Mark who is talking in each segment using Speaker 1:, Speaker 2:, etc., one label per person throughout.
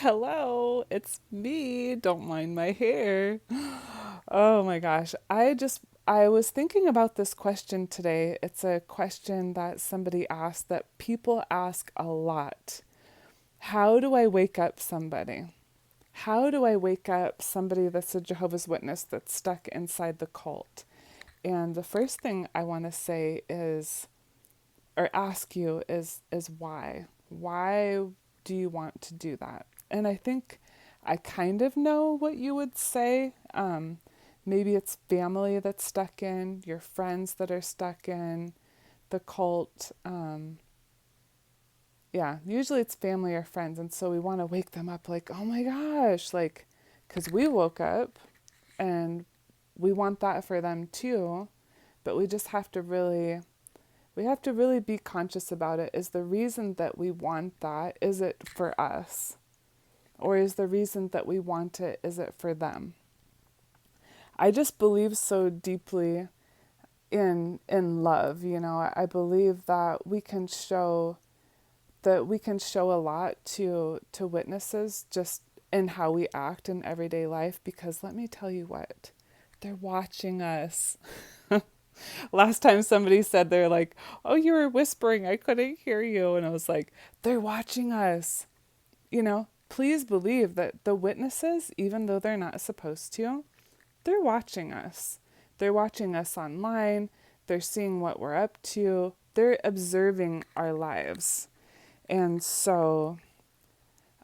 Speaker 1: Hello, it's me. Don't mind my hair. Oh my gosh. I was thinking about this question today. It's a question that somebody asked that people ask a lot. How do I wake up somebody? How do I wake up somebody that's a Jehovah's Witness that's stuck inside the cult? And the first thing I want to say is, or ask you is why? Why do you want to do that? And I think I kind of know what you would say. Maybe it's family that's stuck in, your friends that are stuck in the cult. Yeah, usually it's family or friends. And so we want to wake them up like, oh my gosh, like, because we woke up and we want that for them too. But we have to really be conscious about it. Is the reason that we want that, is it for us? Or is the reason that we want it, is it for them? I just believe so deeply in love, you know. I believe that we can show a lot to witnesses just in how we act in everyday life, because let me tell you what, they're watching us. Last time somebody said, they're like, "Oh, you were whispering, I couldn't hear you." And I was like, they're watching us. You know, please believe that the witnesses, even though they're not supposed to, they're watching us. They're watching us online. They're seeing what we're up to. They're observing our lives. And so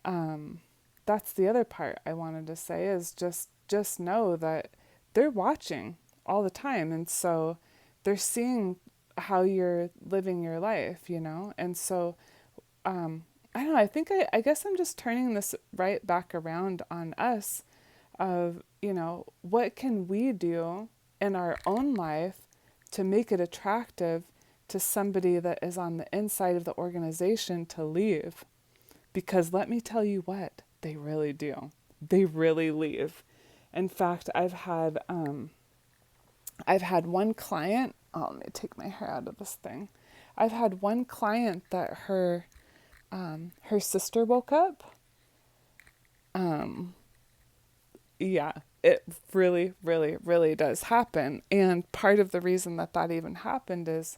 Speaker 1: that's the other part I wanted to say, is just know that they're watching all the time. And so they're seeing how you're living your life, you know? And so I don't know, I guess I'm just turning this right back around on us of, you know, what can we do in our own life to make it attractive to somebody that is on the inside of the organization to leave? Because let me tell you what, they really do. They really leave. In fact, I've had one client. Oh, let me take my hair out of this thing. I've had one client that her sister woke up. Yeah, it really, really, really does happen. And part of the reason that that even happened is,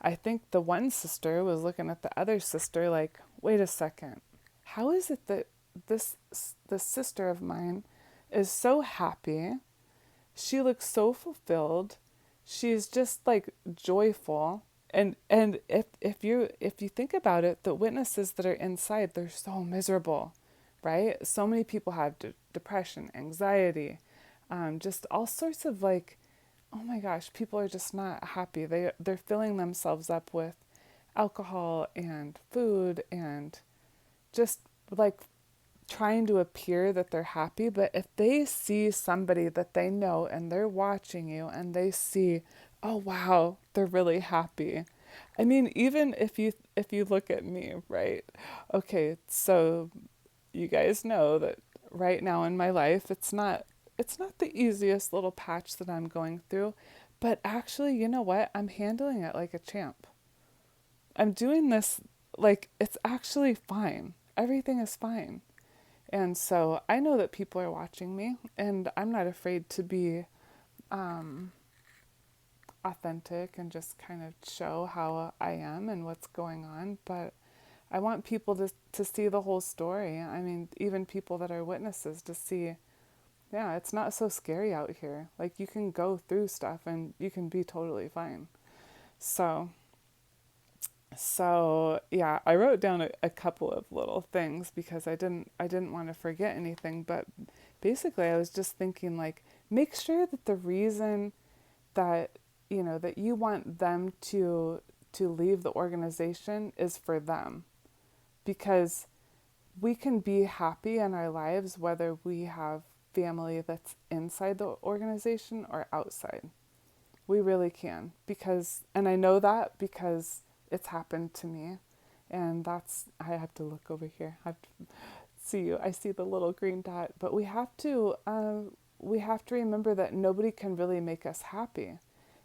Speaker 1: I think the one sister was looking at the other sister like, wait a second, how is it that this sister of mine is so happy? She looks so fulfilled. She's just like joyful. And if you think about it, the witnesses that are inside, they're so miserable, right? So many people have depression, anxiety, just all sorts of like, oh my gosh, people are just not happy. They're filling themselves up with alcohol and food and just like trying to appear that they're happy. But if they see somebody that they know and they're watching you and they see, oh wow, they're really happy. I mean, even if you look at me, right? Okay, so you guys know that right now in my life, it's not the easiest little patch that I'm going through, but actually, you know what? I'm handling it like a champ. I'm doing this like it's actually fine. Everything is fine. And so I know that people are watching me, and I'm not afraid to be um, authentic and just kind of show how I am and what's going on. But I want people to see the whole story. I mean, even people that are witnesses to see, yeah, it's not so scary out here. Like, you can go through stuff and you can be totally fine. So, so yeah, I wrote down a couple of little things because I didn't want to forget anything. But basically, I was just thinking like, make sure that the reason that that you want them to leave the organization is for them, because we can be happy in our lives whether we have family that's inside the organization or outside. We really can, because, and I know that because it's happened to me. And I have to look over here. I have to see you. I see the little green dot. But we have to remember that nobody can really make us happy,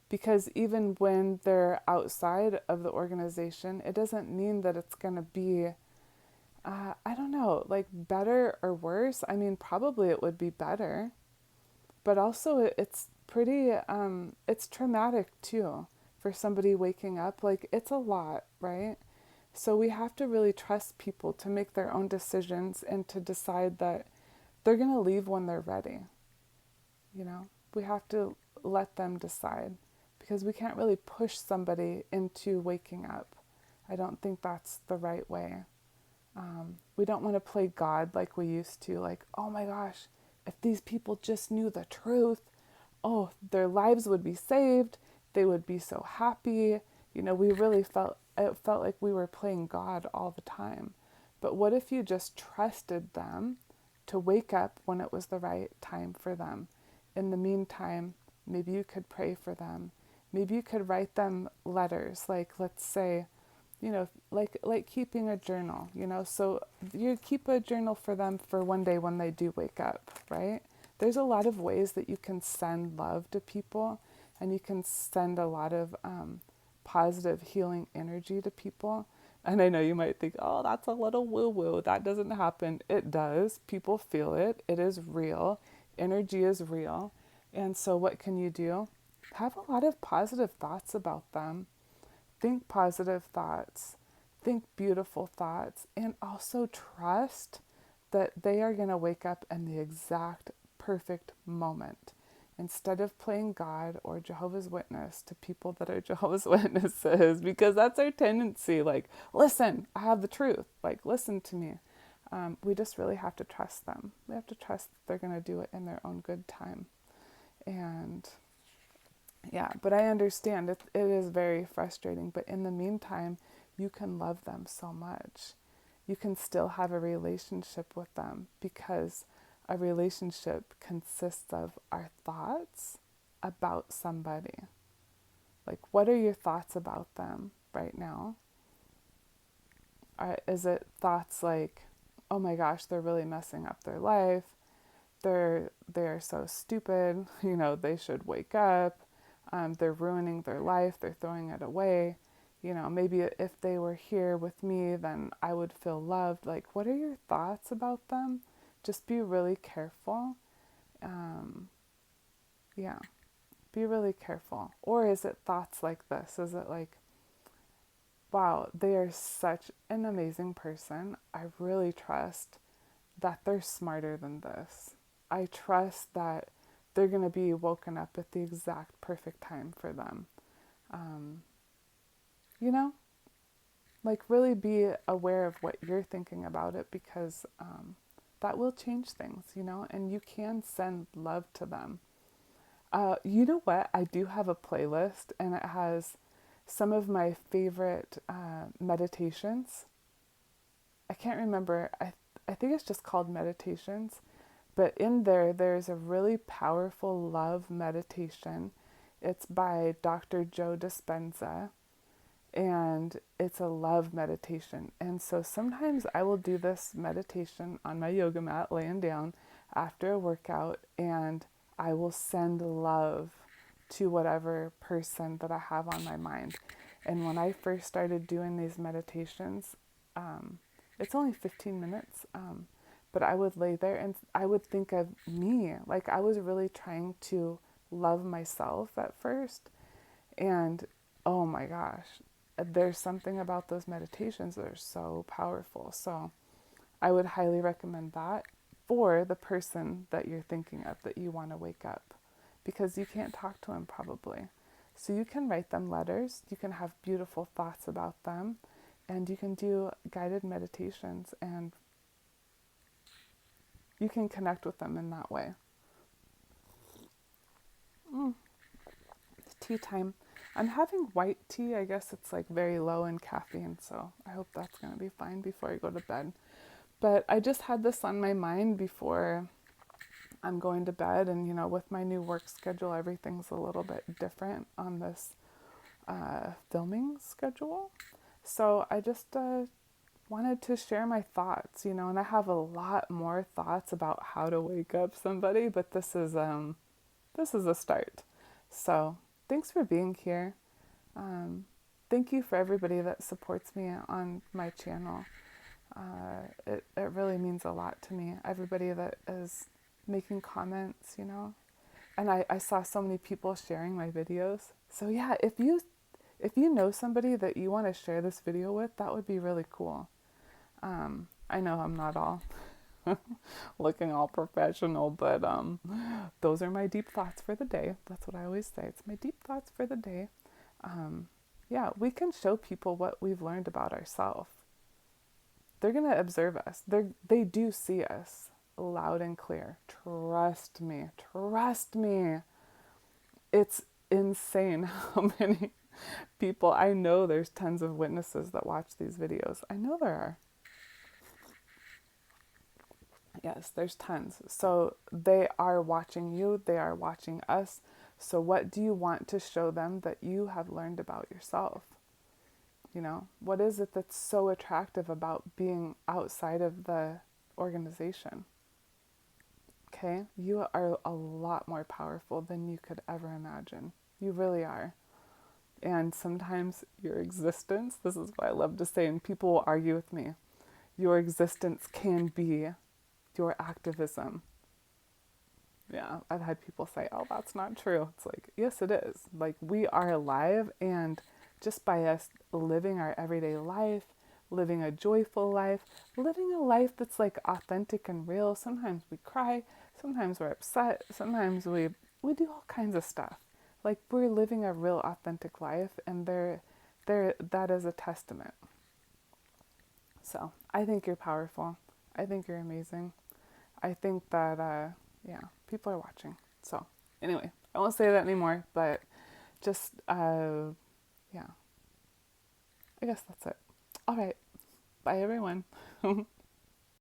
Speaker 1: because even when they're outside of the organization, it doesn't mean that it's going to be I don't know, like better or worse. I mean, probably it would be better, but also it's pretty, it's traumatic too for somebody waking up. Like, it's a lot, right? So we have to really trust people to make their own decisions and to decide that they're going to leave when they're ready. You know, we have to let them decide because we can't really push somebody into waking up. I don't think that's the right way. We don't want to play God like we used to, like, oh my gosh, if these people just knew the truth, oh, their lives would be saved. They would be so happy. You know, we really it felt like we were playing God all the time. But what if you just trusted them to wake up when it was the right time for them? In the meantime, maybe you could pray for them. Maybe you could write them letters, like, let's say, you know, like keeping a journal, you know, so you keep a journal for them for one day when they do wake up, right? There's a lot of ways that you can send love to people, and you can send a lot of positive healing energy to people. And I know you might think, oh, that's a little woo woo. That doesn't happen. It does. People feel it. It is real. Energy is real. And so, what can you do? Have a lot of positive thoughts about them. Think positive thoughts, think beautiful thoughts, and also trust that they are going to wake up in the exact perfect moment. Instead of playing God or Jehovah's Witness to people that are Jehovah's Witnesses, because that's our tendency, like, listen, I have the truth, like, listen to me. We just really have to trust them. We have to trust that they're going to do it in their own good time. And yeah, but I understand it is very frustrating. But in the meantime, you can love them so much. You can still have a relationship with them because a relationship consists of our thoughts about somebody. Like, what are your thoughts about them right now? Is it thoughts like, oh my gosh, they're really messing up their life. They're so stupid. You know, they should wake up. They're ruining their life. They're throwing it away. You know, maybe if they were here with me, then I would feel loved. Like, what are your thoughts about them? Just be really careful. Um, yeah, be really careful. Or is it thoughts like this? Is it like, wow, they are such an amazing person. I really trust that they're smarter than this. I trust that they're going to be woken up at the exact perfect time for them. Um, you know, like, really be aware of what you're thinking about it because that will change things, you know, and you can send love to them. You know what? I do have a playlist and it has some of my favorite meditations. I can't remember. I think it's just called meditations. But in there, there's a really powerful love meditation. It's by Dr. Joe Dispenza, and it's a love meditation. And so sometimes I will do this meditation on my yoga mat, laying down after a workout, and I will send love to whatever person that I have on my mind. And when I first started doing these meditations, it's only 15 minutes. But I would lay there and I would think of me. Like, I was really trying to love myself at first. And oh my gosh, there's something about those meditations that are so powerful. So I would highly recommend that for the person that you're thinking of that you want to wake up, because you can't talk to them probably. So you can write them letters, you can have beautiful thoughts about them, and you can do guided meditations and you can connect with them in that way. It's tea time. I'm having white tea. I guess it's like very low in caffeine, so I hope that's going to be fine before I go to bed. But I just had this on my mind before I'm going to bed, and you know, with my new work schedule, everything's a little bit different on this filming schedule. So I just wanted to share my thoughts, you know, and I have a lot more thoughts about how to wake up somebody, but this is a start. So thanks for being here. Thank you for everybody that supports me on my channel. It really means a lot to me. Everybody that is making comments, you know. And I saw so many people sharing my videos. So yeah, if you know somebody that you want to share this video with, that would be really cool. I know I'm not all looking all professional, but those are my deep thoughts for the day. That's what I always say. It's my deep thoughts for the day. Um, yeah, we can show people what we've learned about ourselves. They're going to observe us. They do see us loud and clear. Trust me. Trust me. It's insane how many people, I know there's tons of witnesses that watch these videos. I know there are. Yes, there's tons. So they are watching you, they are watching us. So what do you want to show them that you have learned about yourself? You know, what is it that's so attractive about being outside of the organization? Okay, you are a lot more powerful than you could ever imagine. You really are. And sometimes your existence, this is what I love to say, and people will argue with me, your existence can be your activism. Yeah, I've had people say, oh, that's not true. It's like, yes, it is. Like, we are alive, and just by us living our everyday life, living a joyful life, living a life that's like authentic and real. Sometimes we cry, sometimes we're upset, sometimes we do all kinds of stuff. Like, we're living a real authentic life, and there that is a testament. So I think you're powerful. I think you're amazing. I think that, yeah, people are watching. So, anyway, I won't say that anymore, but just, yeah, I guess that's it. All right. Bye, everyone.